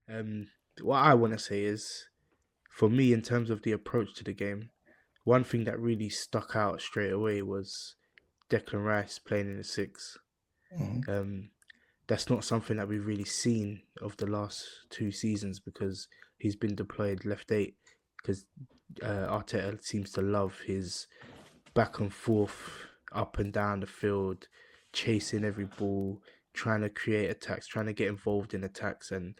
Um, what I want to say is, for me, in terms of the approach to the game, one thing that really stuck out straight away was Declan Rice playing in the six. Mhm. Um, that's not something that we've really seen of the last 2 seasons because he's been deployed left eight because Arteta seems to love his back and forth, up and down the field, chasing every ball, trying to create attacks, trying to get involved in attacks. And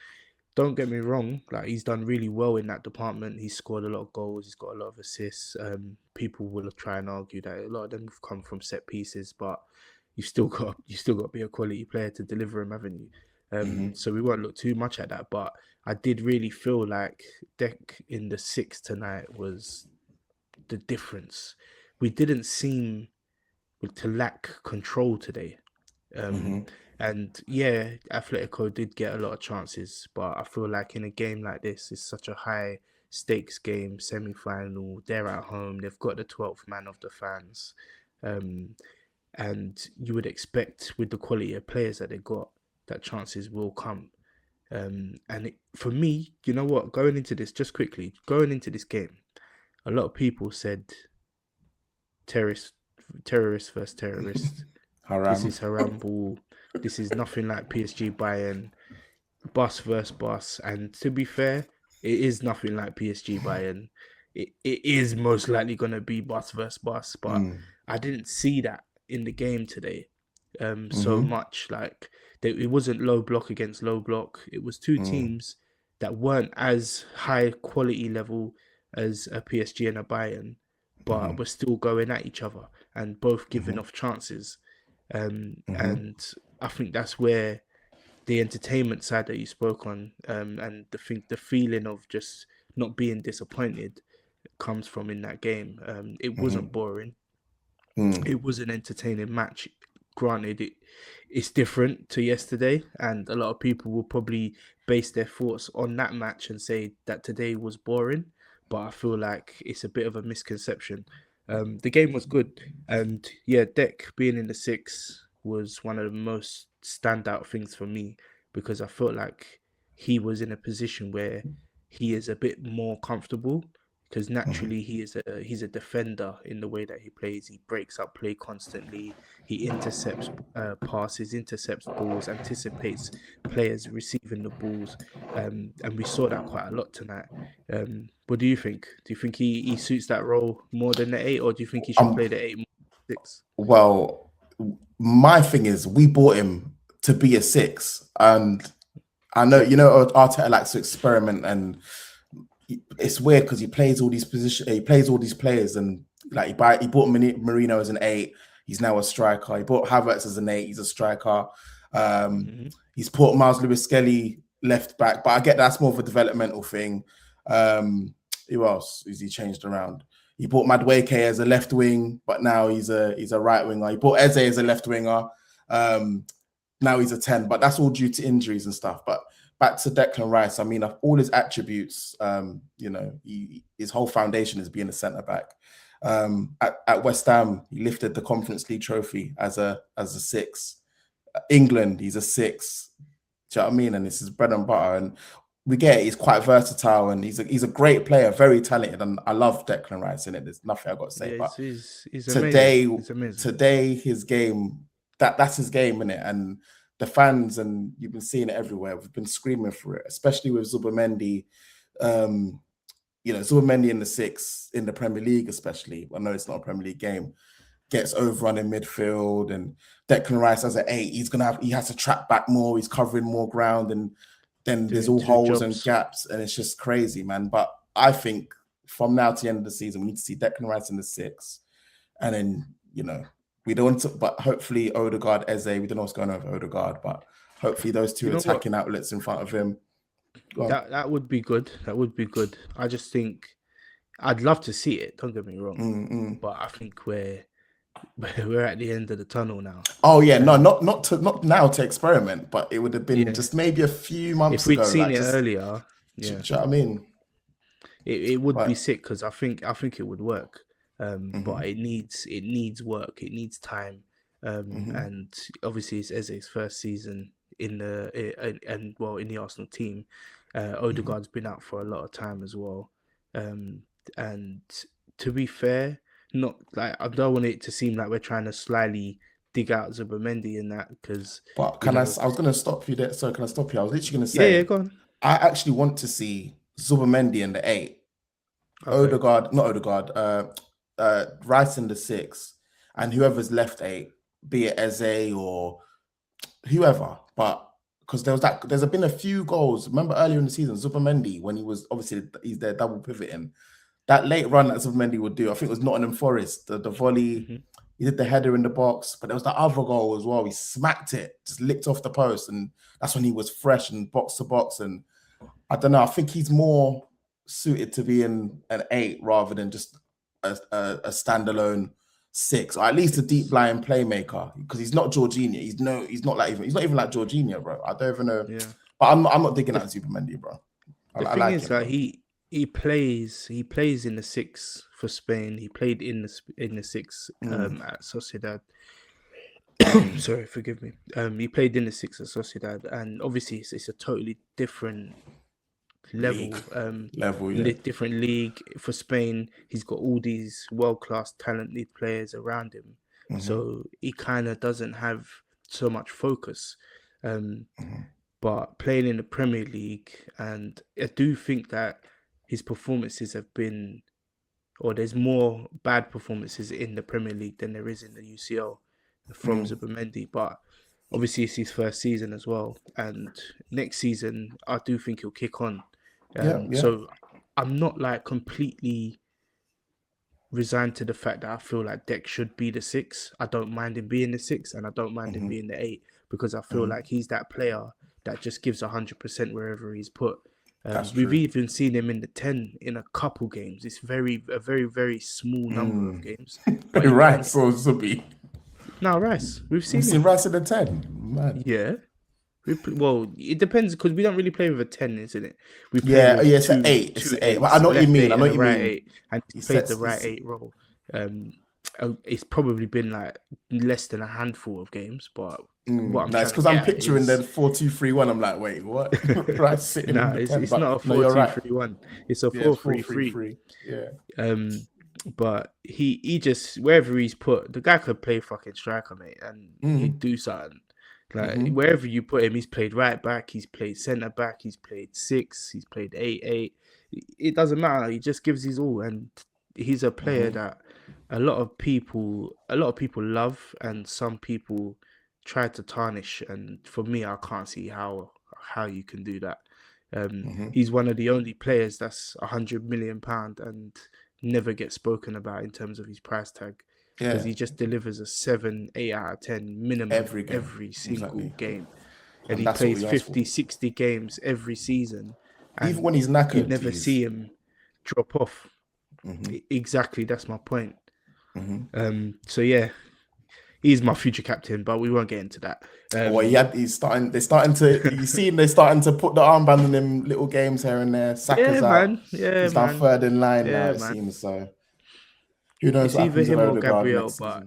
don't get me wrong, like he's done really well in that department. He's scored a lot of goals. He's got a lot of assists. People will try and argue that a lot of them have come from set pieces, but you still got to be a quality player to deliver them, haven't you? Mhm. So we won't look too much at that, but I did really feel like Deck in the six tonight was the difference. We didn't seem to lack control today. Um, Mhm. and yeah, Atletico did get a lot of chances, but I feel like in a game like this, it's such a high stakes game, semi final. They're at home, they've got the 12th man of the fans. Um, and you would expect, with the quality of players that they got, that chances will come. For me, you know what? Going into this, just quickly, going into this game, a lot of people said terrorist, terrorist versus terrorist. This Haram. is Haram ball. This is nothing like PSG Bayern. Bus versus bus. And to be fair, it is nothing like PSG Bayern. It is most likely going to be bus versus bus, but Mm. I didn't see that in the game today so Mhm. much. Like, it wasn't low block against low block. It was two Mm. teams that weren't as high quality level as a PSG and a Bayern, but Mhm. were still going at each other and both giving Mhm. off chances. Mhm. And I think that's where the entertainment side that you spoke on, and the feeling of just not being disappointed comes from in that game. It wasn't Mhm. boring. Mm. It was an entertaining match. Granted, it's different to yesterday, and a lot of people will probably base their thoughts on that match and say that today was boring. But I feel like it's a bit of a misconception. The game was good, and yeah, Deck being in the six was one of the most standout things for me because I felt like he was in a position where he is a bit more comfortable because Mhm. naturally he's a defender in the way that he plays. He breaks up play constantly. He intercepts passes, intercepts balls, anticipates players receiving the balls, and we saw that quite a lot tonight. What do you think? Do you think he suits that role more than the eight, or do you think he should play Um. the eight more than six? Well, my thing is, we bought him to be a six, and I know Yeah, you know Arteta likes to experiment, and it's weird because he plays all these positions, he plays all these players, and like he bought Marino as an eight, he's now a striker. He bought Havertz as an eight, he's a striker. Um, hmm he's put Miles Lewis Skelly left back, but I get that's more of a developmental thing. Who else is he changed around? He bought Madueke as a left wing, but now he's a right winger. He bought Eze as a left winger. Um, Now he's a 10, but that's all due to injuries and stuff. But back to Declan Rice, I mean, of all his attributes, his whole foundation is being a centre back. At West Ham, he lifted the Conference League trophy as a six. England, he's a six. Do you know what I mean? And this is bread and butter. And we get it, he's quite versatile and he's a great player, very talented. And I love Declan Rice in it. There's nothing I got to say. yeah, But he's amazing. today, He's amazing. today his game, that's his game in it. And the fans, and you've been seeing it everywhere. We've been screaming for it, especially with Zubimendi. Um, Zubimendi in the six in the Premier League, especially. I know it's not a Premier League game. Gets overrun in midfield, and Declan Rice as an eight, he has to track back more. He's covering more ground, and then there's Doing all two holes and jobs. gaps, and it's just crazy, man. But I think from now to the end of the season, we need to see Declan Rice in the six, and then we don't. But hopefully Odegaard, Eze, we don't know what's going on with Odegaard, but hopefully those two You know what? attacking outlets in front of him. Go on. That would be good. That would be good. I just think I'd love to see it. Don't get me wrong, Mm-mm. but I think we're at the end of the tunnel now. Oh yeah, no, Um, not now to experiment, but it would have been yeah, just maybe a few months if we'd ago. seen Like it just, earlier, do yeah, you know what I mean? it would be Right. sick because I think it would work. But Mm-hmm. it needs work. It needs time. Mm-hmm. And obviously it's Eze's first season in the and well in the Arsenal team. Odegaard's been out for a lot of time as well. And to be fair, not like I don't want it to seem like we're trying to slyly dig out Zubimendi in that because But you can I? know, I was going to stop you there. So can I stop you? I was literally going to yeah, say go on. I actually want to see Zubimendi in the 8, Okay. not Odegaard, Rice in the 6, and whoever's left 8, be it Eze or whoever. But because there's been a few goals. Remember earlier in the season, Zubimendi, when he was obviously he's there double pivoting, that late run that Zubimendi would do, I think it was Nottingham Forest, the volley. Hmm. He did the header in the box, but there was that other goal as well. He smacked it, just licked off the post, and that's when he was fresh and box to box. And I don't know. I think he's more suited to be in an 8 rather than just a standalone 6, or at least a deep lying playmaker. Because he's not Jorginho. He's not even like Jorginho, bro. I don't even know. Yeah. But I'm not digging at Zubimendi, bro. The I thing like is him, that bro. he plays in the 6 for Spain. He played in the 6 at Sociedad. Sorry, forgive me. He played in the 6 at Sociedad, and obviously it's a totally different level, Yeah. different league for Spain. He's got all these world-class talented players around him, so he kind of doesn't have so much focus. But playing in the Premier League, and I do think that his performances have been, or there's more bad performances in the Premier League than there is in the UCL from Zubimendi. But obviously it's his first season as well, and next season I do think he'll kick on. So I'm not like completely resigned to the fact that I feel like Deck should be the 6. I don't mind him being the 6, and I don't mind him being the 8 because I feel like he's that player that just gives 100% wherever he's put. We've even seen him in the 10 in a couple games. It's a very, very small number of games. But Rice or Zubi? No, Rice. We've seen seen Rice in the 10. Man. Yeah. Well, it depends because we don't really play with a 10, isn't it? We play it's an 8. It's an 8. But I know what you mean. I know what you mean. 8, and he's played the right 8 role. It's probably been like less than a handful of games, but what I'm nice because I'm picturing the 4-2-3-1. I'm like, wait, what? Right, sitting in the 10, it's not a 4-2-3-1. It's a 4-3-3. Yeah. But he just wherever he's put, the guy could play fucking striker, mate, and he'd do something. Like wherever you put him, he's played right back, he's played centre back, he's played 6, he's played 8-8. It doesn't matter. He just gives his all, and he's a player that a lot of people love, and some people try to tarnish. And for me, I can't see how you can do that. He's one of the only players that's £100 million and never gets spoken about in terms of his price tag. Because he just delivers a 7, 8 out of 10 minimum every single game. And he plays 50, 60 games every season. Even when he's knackered, you never see him drop off. Exactly, that's my point. So yeah, he's my future captain, but we won't get into that. They're starting to. You see, they're starting to put the armband in them little games here and there. Saka's out. Man. Yeah, he's man. down third in line now. It man. seems so. Who knows? It's either him or Gabriel, but